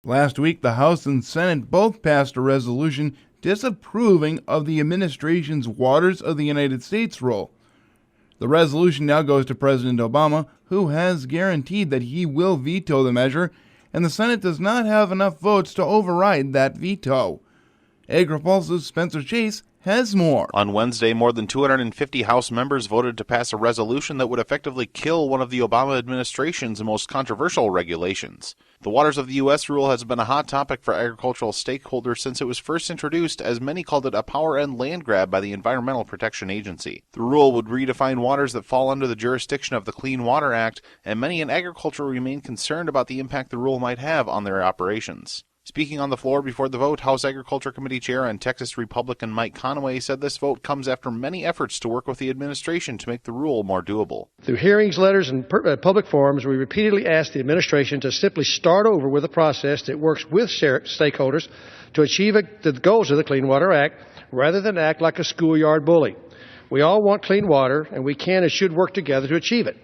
Last week, the House and Senate both passed a resolution disapproving of the administration's Waters of the United States rule. The resolution now goes to President Obama, who has guaranteed that he will veto the measure, and the Senate does not have enough votes to override that veto. AgriPulse's Spencer Chase has more. On Wednesday, more than 250 House members voted to pass a resolution that would effectively kill one of the Obama administration's most controversial regulations. The Waters of the U.S. rule has been a hot topic for agricultural stakeholders since it was first introduced, as many called it a power and land grab by the Environmental Protection Agency. The rule would redefine waters that fall under the jurisdiction of the Clean Water Act, and many in agriculture remain concerned about the impact the rule might have on their operations. Speaking on the floor before the vote, House Agriculture Committee Chair and Texas Republican Mike Conaway said this vote comes after many efforts to work with the administration to make the rule more doable. Through hearings, letters, and public forums, we repeatedly asked the administration to simply start over with a process that works with stakeholders to achieve the goals of the Clean Water Act, rather than act like a schoolyard bully. We all want clean water, and we can and should work together to achieve it.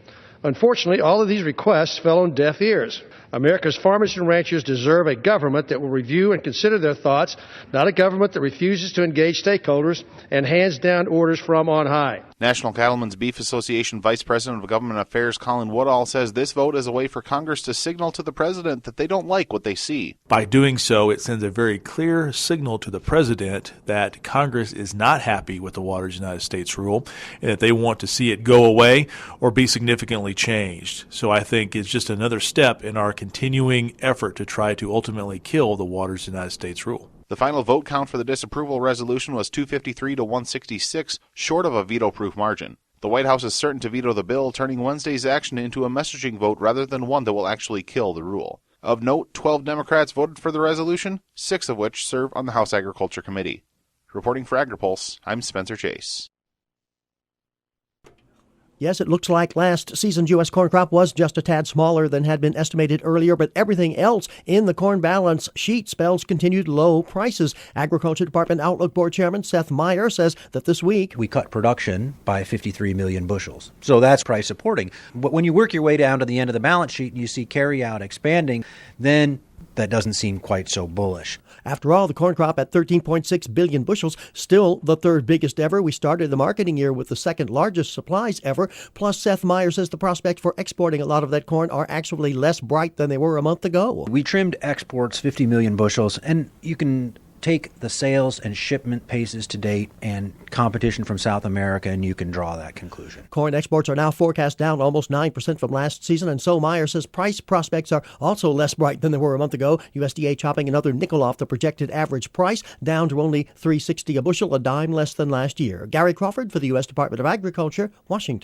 Unfortunately, all of these requests fell on deaf ears. America's farmers and ranchers deserve a government that will review and consider their thoughts, not a government that refuses to engage stakeholders and hands down orders from on high. National Cattlemen's Beef Association Vice President of Government Affairs Colin Woodall says this vote is a way for Congress to signal to the president that they don't like what they see. By doing so, it sends a very clear signal to the president that Congress is not happy with the Waters of the United States rule and that they want to see it go away or be significantly changed. So I think it's just another step in our continuing effort to try to ultimately kill the Waters of the United States rule. The final vote count for the disapproval resolution was 253 to 166, short of a veto-proof margin. The White House is certain to veto the bill, turning Wednesday's action into a messaging vote rather than one that will actually kill the rule. Of note, 12 Democrats voted for the resolution, 6 of which serve on the House Agriculture Committee. Reporting for AgriPulse, I'm Spencer Chase. Yes, it looks like last season's U.S. corn crop was just a tad smaller than had been estimated earlier, but everything else in the corn balance sheet spells continued low prices. Agriculture Department Outlook Board Chairman Seth Meyer says that this week we cut production by 53 million bushels. So that's price supporting. But when you work your way down to the end of the balance sheet and you see carryout expanding, then that doesn't seem quite so bullish. After all, the corn crop at 13.6 billion bushels, still the third biggest ever. We started the marketing year with the second largest supplies ever. Plus, Seth Meyer says the prospects for exporting a lot of that corn are actually less bright than they were a month ago. We trimmed exports 50 million bushels, and you can take the sales and shipment paces to date and competition from South America, and you can draw that conclusion. Corn exports are now forecast down almost 9% from last season, and so Meyer says price prospects are also less bright than they were a month ago. USDA chopping another nickel off the projected average price, down to only $3.60 a bushel, a dime less than last year. Gary Crawford for the U.S. Department of Agriculture, Washington.